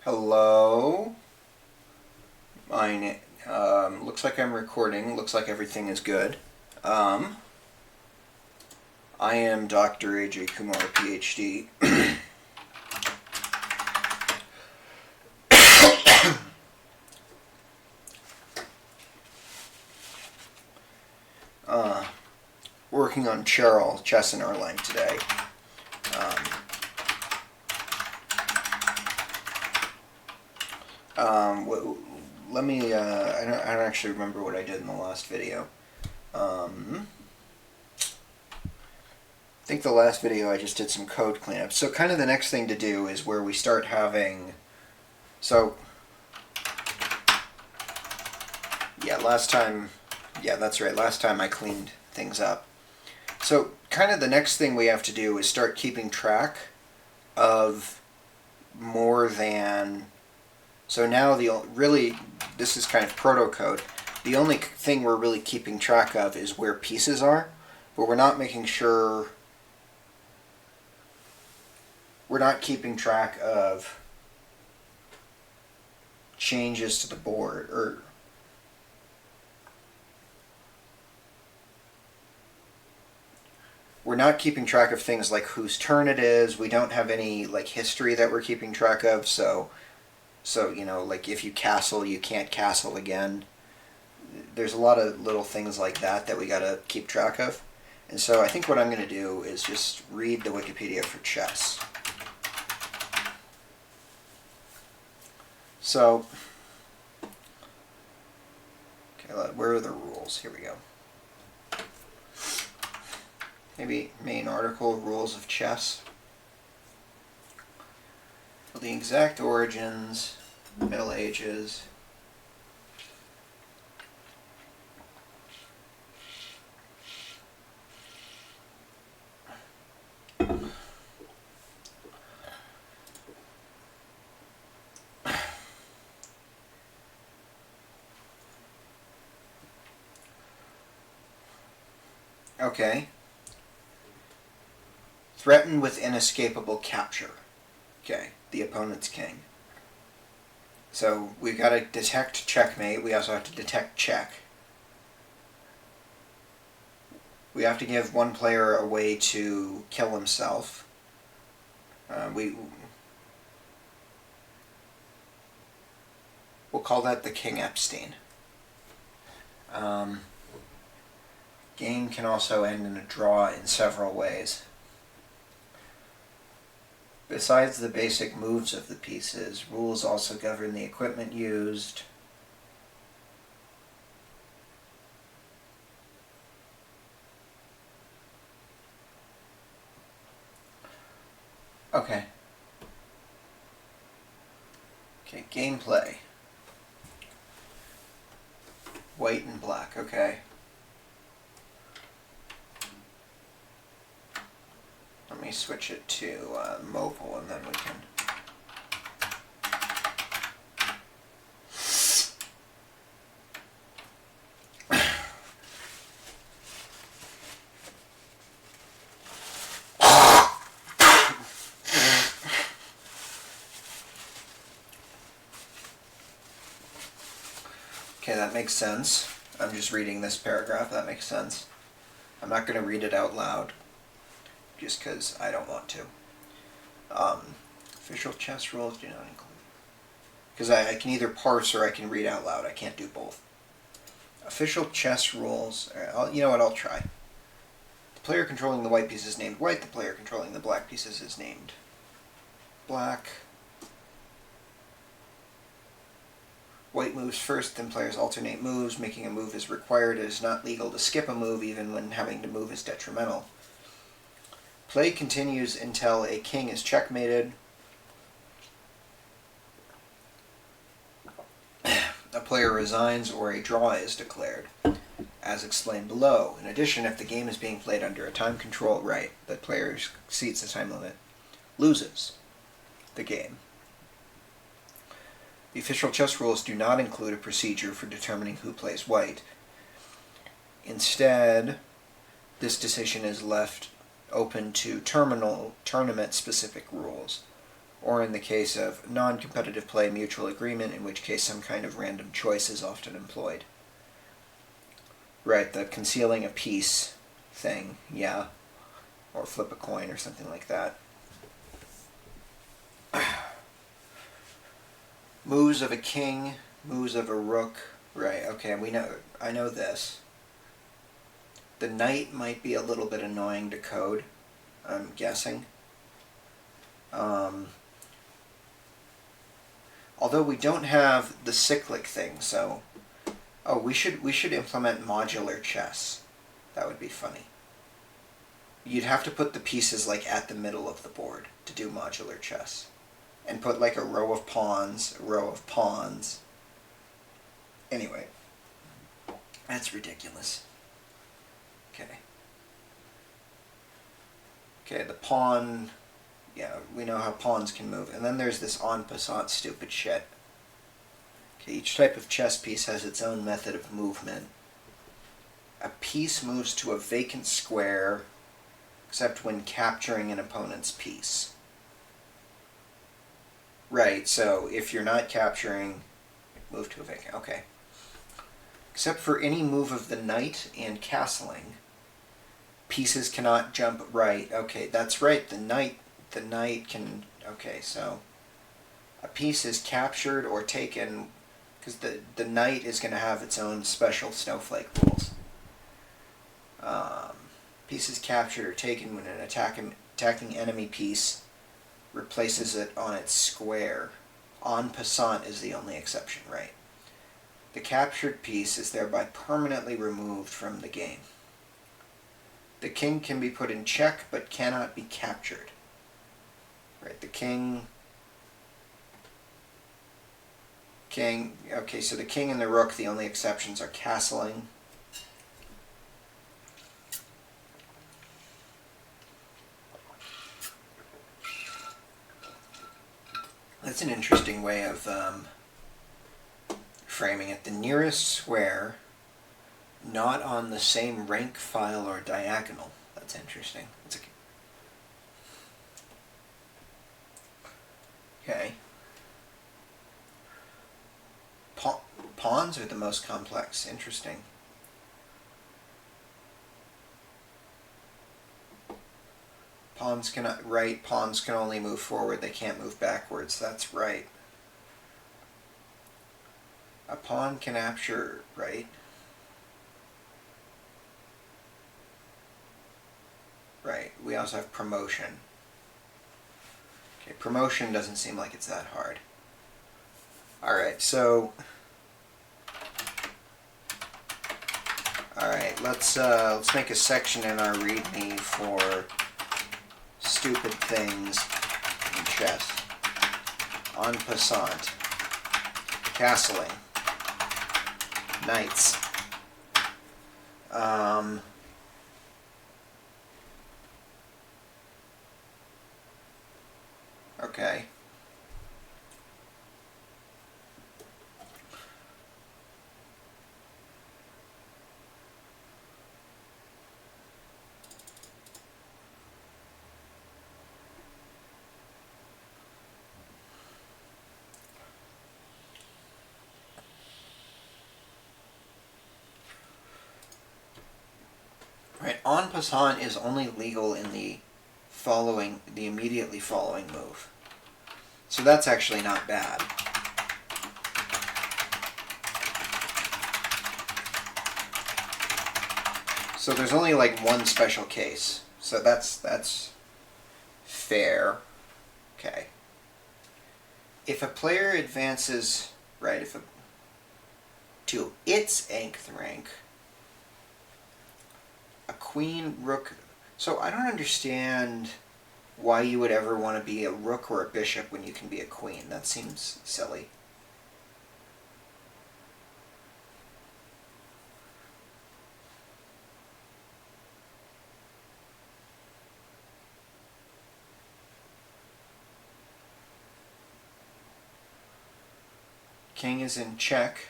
Hello. Mine. Looks like I'm recording. Looks like everything is good. I am Dr. A.J. Kumar, PhD. Working on Cherl chess in our line today. Let me. I don't actually remember what I did in the last video. I think the last video I just did some code cleanup. So kind of the next thing to do is where we start having. So. Yeah, last time. Yeah, that's right. Last time I cleaned things up. So kind of the next thing we have to do is start keeping track of more than. So now this is kind of proto-code. The only thing we're really keeping track of is where pieces are, but we're not making sure, we're not keeping track of changes to the board, or we're not keeping track of things like whose turn it is. We don't have any like history that we're keeping track of, so like if you castle, you can't castle again. There's a lot of little things like that we gotta keep track of. And so I think what I'm gonna do is just read the Wikipedia for chess. So, okay, where are the rules? Here we go. Maybe main article, rules of chess. The exact origins, Middle Ages. Okay. Threatened with inescapable capture. Okay, the opponent's king. So we've got to detect checkmate. We also have to detect check. We have to give one player a way to kill himself. We'll call that the King Epstein. Game can also end in a draw in several ways. Besides the basic moves of the pieces, rules also govern the equipment used. Okay. Okay, gameplay. White and black, okay. Let me switch it to mobile and then we can. Okay, that makes sense. I'm just reading this paragraph, that makes sense. I'm not going to read it out loud, just because I don't want to. Official chess rules do not include. Because I can either parse or I can read out loud. I can't do both. Official chess rules. You know what? I'll try. The player controlling the white piece is named white. The player controlling the black pieces is named black. White moves first, then players alternate moves. Making a move is required. It is not legal to skip a move, even when having to move is detrimental. Play continues until a king is checkmated. A player resigns or a draw is declared, as explained below. In addition, if the game is being played under a time control right, the player exceeds the time limit, loses the game. The official chess rules do not include a procedure for determining who plays white. Instead, this decision is left open to tournament-specific rules, or in the case of non-competitive play, mutual agreement, in which case some kind of random choice is often employed. Right, the concealing a piece thing, yeah. Or flip a coin or something like that. Moves of a king, moves of a rook. Right, okay, I know this. The knight might be a little bit annoying to code, I'm guessing. Although we don't have the cyclic thing, so... Oh, we should implement modular chess. That would be funny. You'd have to put the pieces like at the middle of the board to do modular chess. And put like a row of pawns, a row of pawns. Anyway. That's ridiculous. Okay. Okay, the pawn... Yeah, we know how pawns can move. And then there's this en passant stupid shit. Okay, each type of chess piece has its own method of movement. A piece moves to a vacant square, except when capturing an opponent's piece. Right, so if you're not capturing, move to a vacant, okay. Except for any move of the knight and castling, pieces cannot jump right. Okay, that's right, the knight can, okay, so a piece is captured or taken, because the knight is going to have its own special snowflake rules. Piece is captured or taken when an attacking enemy piece replaces it on its square. En passant is the only exception, right? The captured piece is thereby permanently removed from the game. The king can be put in check, but cannot be captured. Right, the king... Okay, so the king and the rook, the only exceptions are castling. That's an interesting way of framing it. The nearest square, not on the same rank file or diagonal. That's interesting. That's okay. Pawns are the most complex. Interesting. Pawns cannot, right, pawns can only move forward, they can't move backwards. That's right. A pawn can capture, right? Right, we also have promotion. Okay, promotion doesn't seem like it's that hard. Alright, so... Alright, let's make a section in our README for stupid things in chess. En passant. Castling. Knights. Okay. Right, en passant is only legal in the immediately following move. So that's actually not bad. So there's only like one special case. So that's fair. Okay. If a player advances, right, to its nth rank, a queen, rook... So I don't understand why you would ever want to be a rook or a bishop when you can be a queen. That seems silly. King is in check.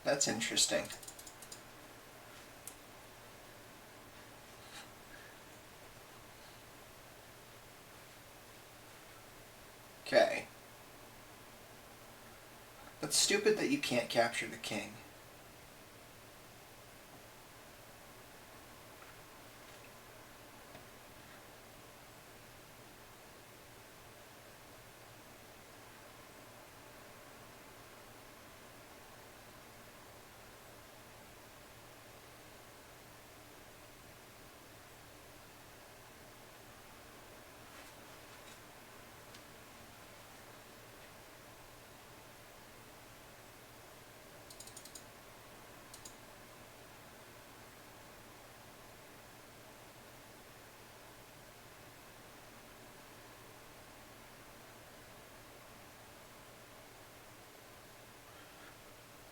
That's interesting. Okay. That's stupid that you can't capture the king.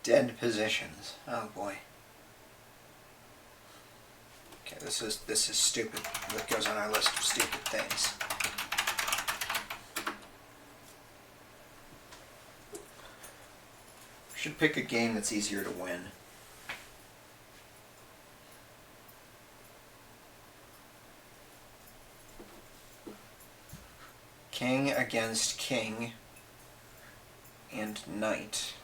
Dead positions. Oh boy. Okay, this is stupid. What goes on our list of stupid things? Should pick a game that's easier to win. King against king and knight.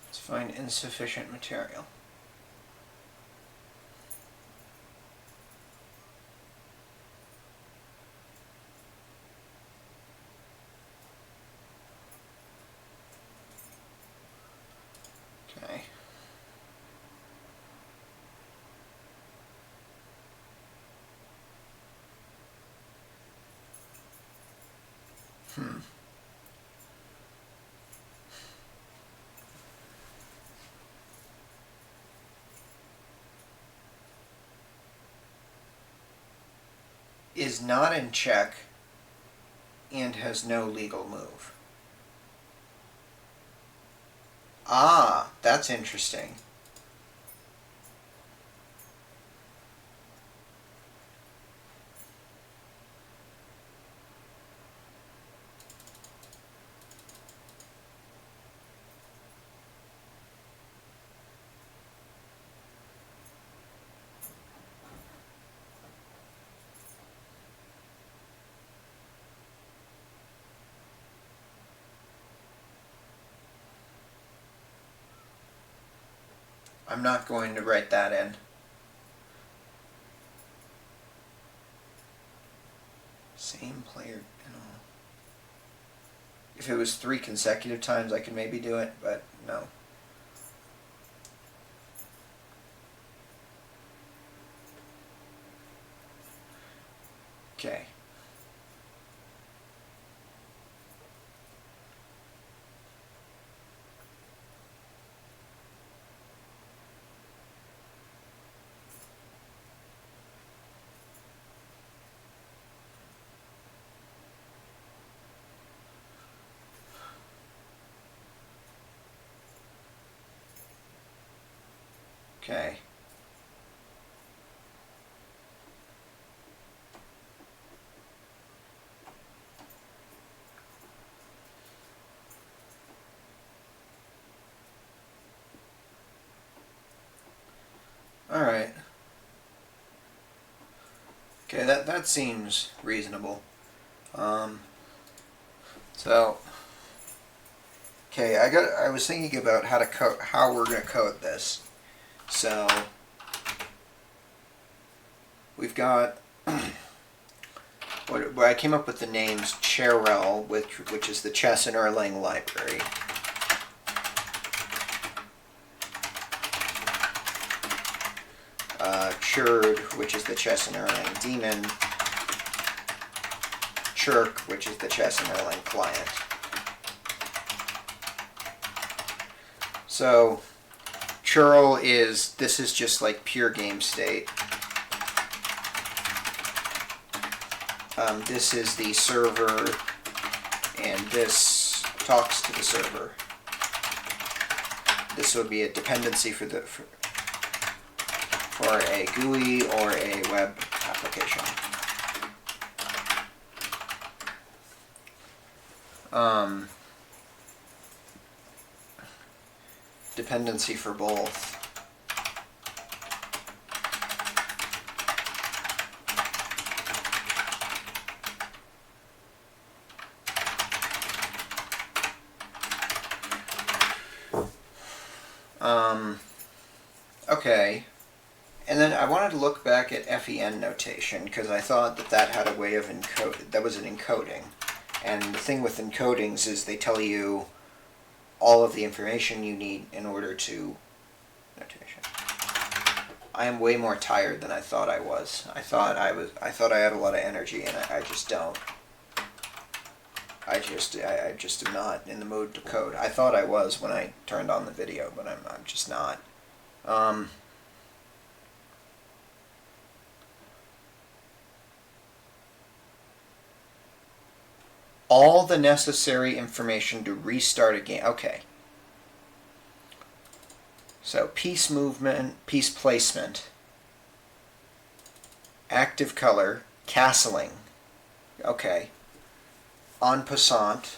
Let's find insufficient material. Okay. Is not in check and has no legal move. Ah, that's interesting. I'm not going to write that in. Same player. If it was 3 consecutive times, I could maybe do it, but no. Okay. Okay. All right. Okay, that seems reasonable. So, okay, I was thinking about how we're gonna code this. So, we've got what I came up with the names Cherl, which is the Chess and Erlang library. Cherl, which is the Chess and Erlang daemon. Cherk, which is the Chess and Erlang client. So, Cherl this is just like pure game state. This is the server, and this talks to the server. this would be a dependency for a GUI or a web application. Dependency for both. Okay, and then I wanted to look back at FEN notation because I thought that that had a way of that was an encoding. And the thing with encodings is they tell you all of the information you need in order to notation. I am way more tired than I thought I was. I thought I had a lot of energy, and I just don't. I just am not in the mood to code. I thought I was when I turned on the video, but I'm just not. All the necessary information to restart a game. Okay. So piece movement, piece placement, active color, castling. Okay. En passant.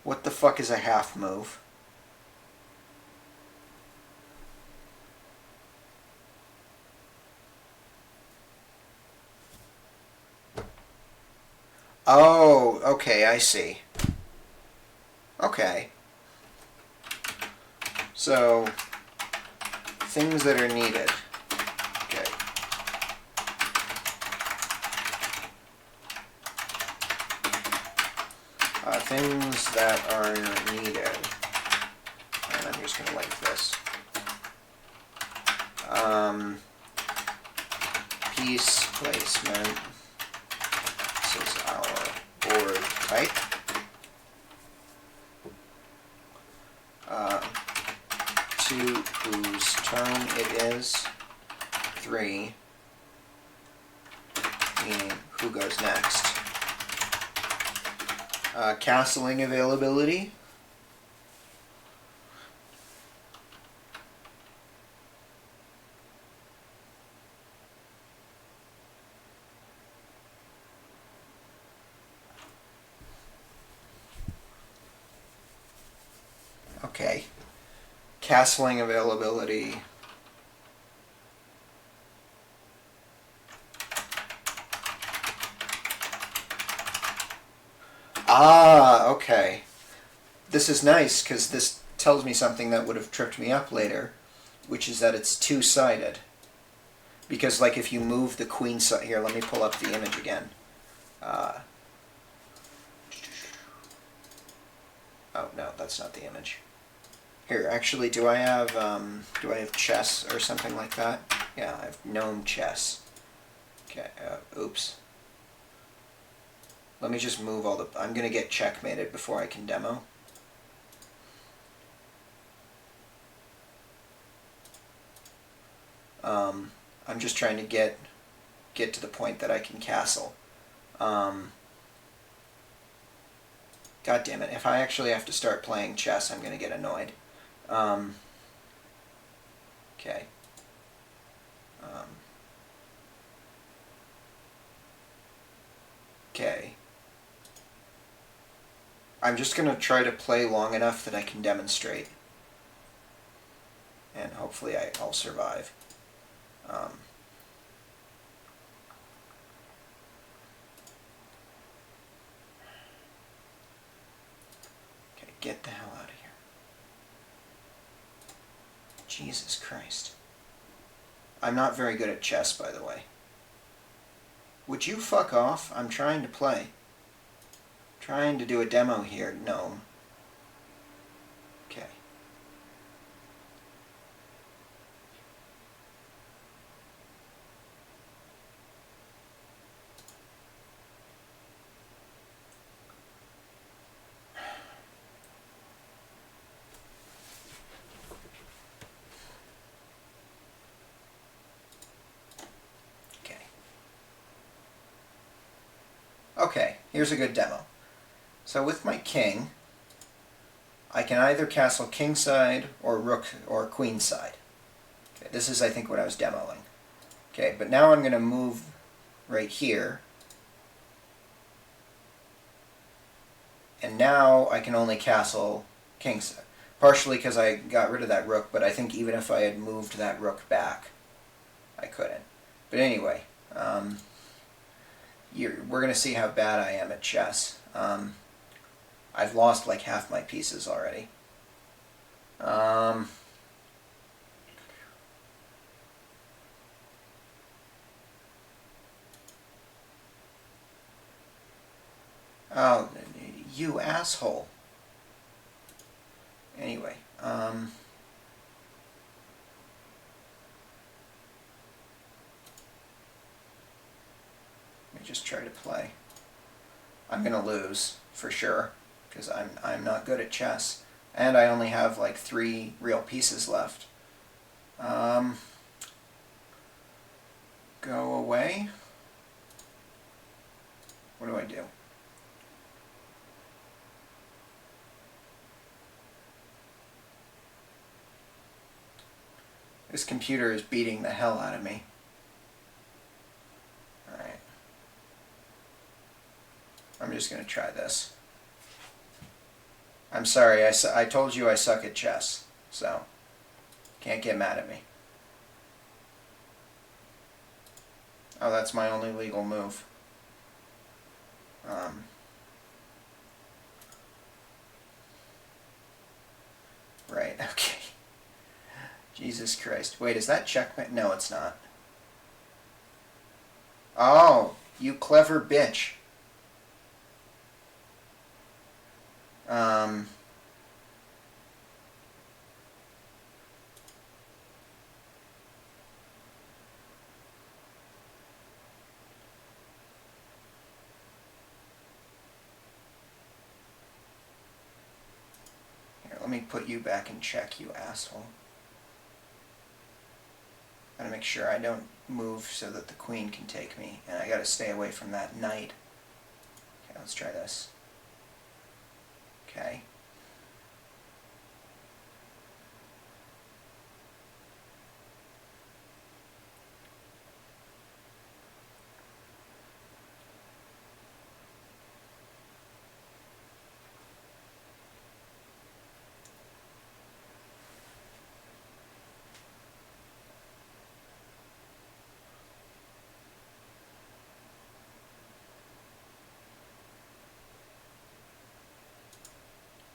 What the fuck is a half move? Oh, okay, I see. Okay. So, things that are needed. Okay. Things that are needed. And I'm just going to link this. Piece placement. This is our board type. Two, whose turn it is. 3, meaning who goes next. Castling availability. Okay. Castling availability. Ah, okay. This is nice because this tells me something that would have tripped me up later, which is that it's two-sided. Because, like, if you move the queen side... Here, let me pull up the image again. Oh, no, that's not the image. Here, actually, do I have chess or something like that? Yeah, I have gnome chess. Okay, oops. Let me just move all the... I'm going to get checkmated before I can demo. I'm just trying to get to the point that I can castle. God damn it. If I actually have to start playing chess, I'm going to get annoyed. Okay. Okay. I'm just going to try to play long enough that I can demonstrate. And hopefully I'll survive. Okay, get the hell out of here. Jesus Christ. I'm not very good at chess, by the way. Would you fuck off? I'm trying to play. Trying to do a demo here, gnome. Okay. here's a good demo. So with my king, I can either castle kingside or rook or queenside. Okay, this is, I think, what I was demoing. Okay, but now I'm going to move right here. And now I can only castle kingside. Partially because I got rid of that rook, but I think even if I had moved that rook back, I couldn't. But anyway, we're going to see how bad I am at chess. I've lost like half my pieces already. Oh, you asshole. Anyway, let me just try to play. I'm gonna lose for sure because I'm not good at chess, and I only have like 3 real pieces left. Go away. What do I do? This computer is beating the hell out of me. Alright. I'm just going to try this. I'm sorry, I told you I suck at chess, so can't get mad at me. Oh, that's my only legal move. Right, okay. Jesus Christ. Wait, is that checkmate? No, it's not. Oh, you clever bitch. Here, let me put you back in check, you asshole. Gotta make sure I don't move so that the queen can take me, and I gotta stay away from that knight. Okay, let's try this. Okay.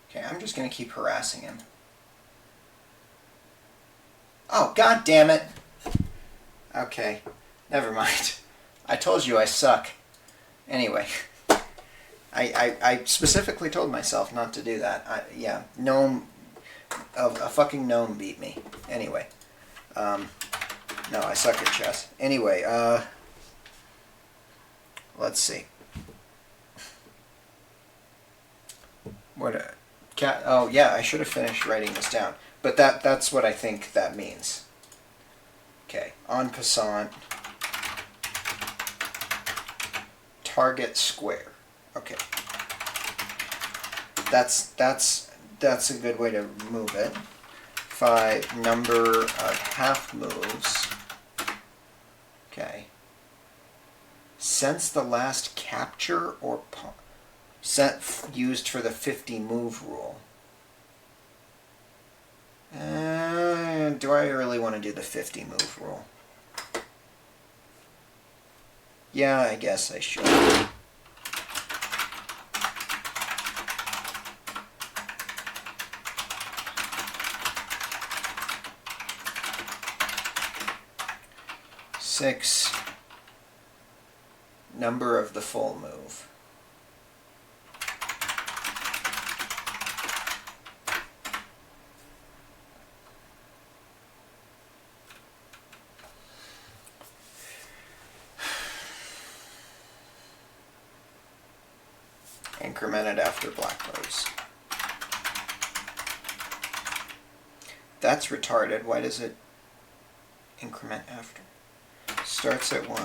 Okay, I'm just going to keep harassing him. Oh, god damn it! Okay, never mind. I told you I suck. Anyway, I specifically told myself not to do that. Yeah, gnome, a fucking gnome beat me. Anyway, no, I suck at chess. Anyway, let's see. What? Oh yeah, I should have finished writing this down. But that's what I think that means. Okay, en passant. Target square. Okay. That's a good way to move it. 5 number of half moves. Okay. Since the last capture or pawn. Set used for the 50 move rule. Do I really want to do the 50 move rule? Yeah, I guess I should. Six, number of the full move. Incremented after black moves. That's retarded. Why does it increment after? Starts at 1.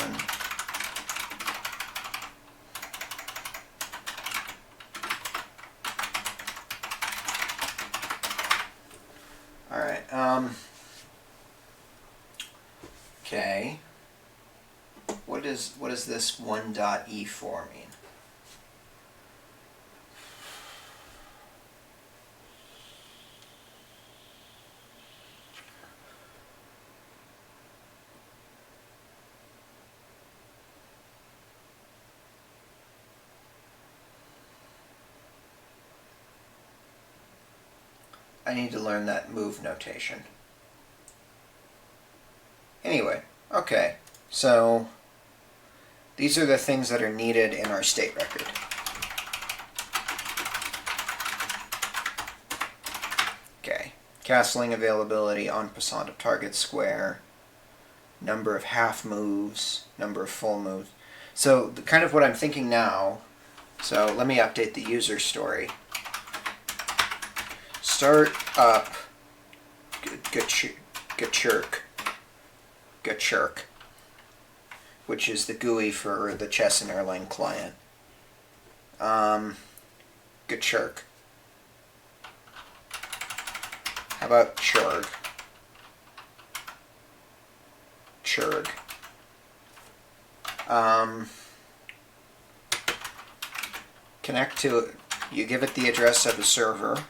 Okay. What does this 1.e4 mean? I need to learn that move notation. Anyway, okay, so these are the things that are needed in our state record. Okay, castling availability, en passant of target square, number of half moves, number of full moves. So kind of what I'm thinking now, so let me update the user story. Start up Cherl, which is the GUI for the Chess and Erlang client. Cherl. How about Cherl? Connect to it. You give it the address of the server.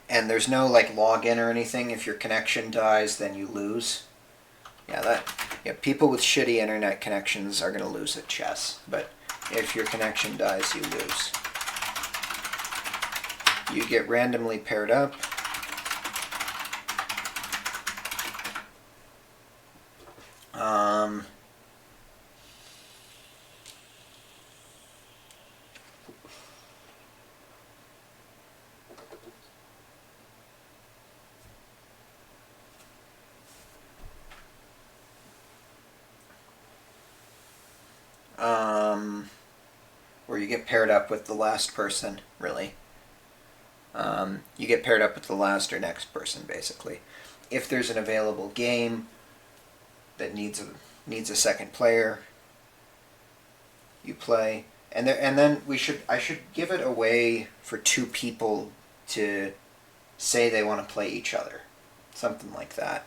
And there's no like login or anything. If your connection dies, then you lose. Yeah, people with shitty internet connections are going to lose at chess. But if your connection dies, you lose. You get randomly paired up. Where you get paired up with the last person, really. You get paired up with the last or next person, basically. If there's an available game that needs a second player, you play, and then I should give it a way for two people to say they want to play each other, something like that.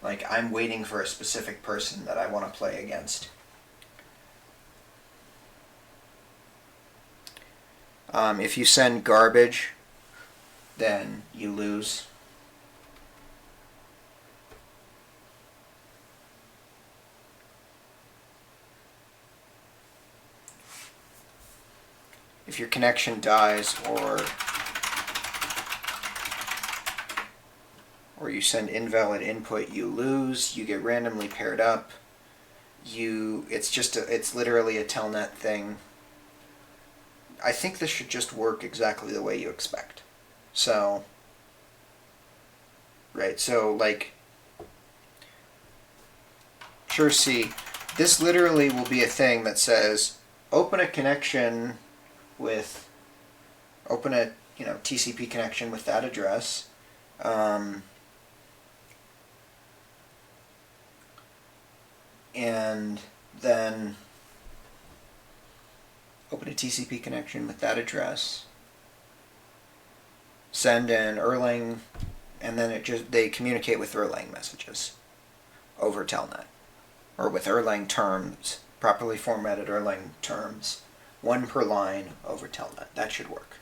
Like I'm waiting for a specific person that I want to play against. If you send garbage, then you lose. If your connection dies or you send invalid input, you lose. You get randomly paired up. It's literally a telnet thing. I think this should just work exactly the way you expect. So, right, so like, sure, see, this literally will be a thing that says, open a TCP connection with that address. And then open a TCP connection with that address, send an Erlang, and then they communicate with Erlang messages over Telnet, or with Erlang terms, properly formatted Erlang terms, one per line over Telnet. That should work.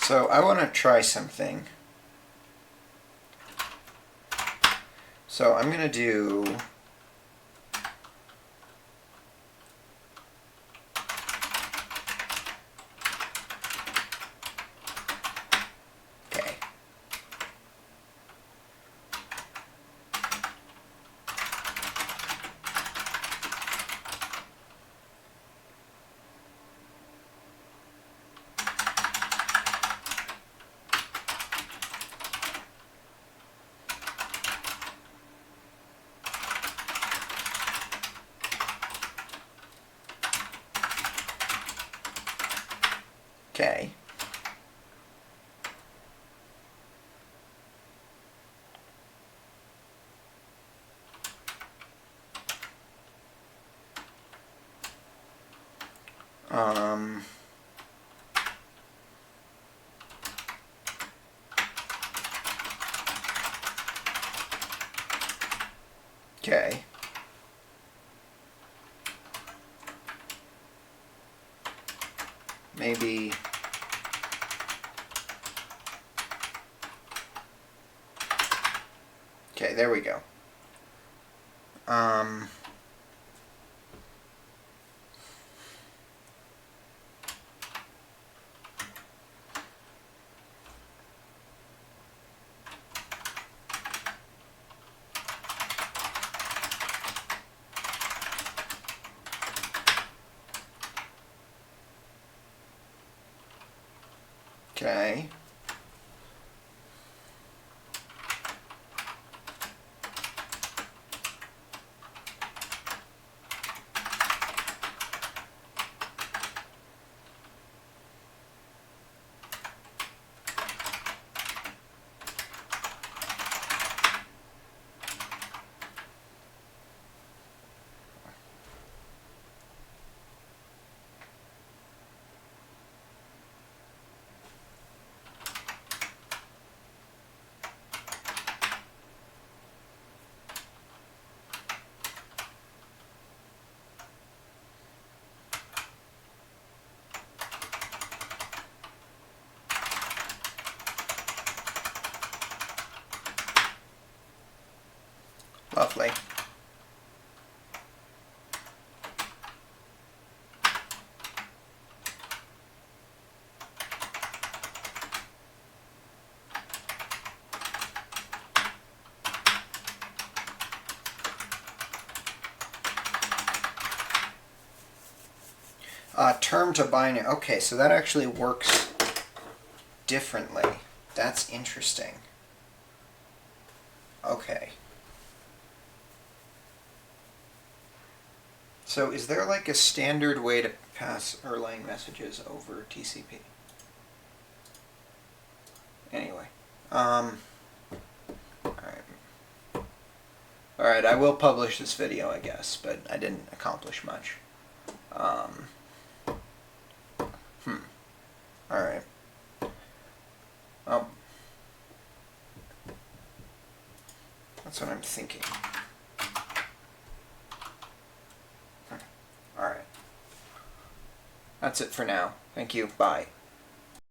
So I want to try something. So I'm going to do Okay. Okay. Maybe okay, there we go. Okay. Lovely. Term to binary. Okay, so that actually works differently. That's interesting. Okay. So is there like a standard way to pass Erlang messages over TCP? Anyway. Alright, I will publish this video, I guess, but I didn't accomplish much. Alright. That's what I'm thinking. Alright. That's it for now. Thank you. Bye.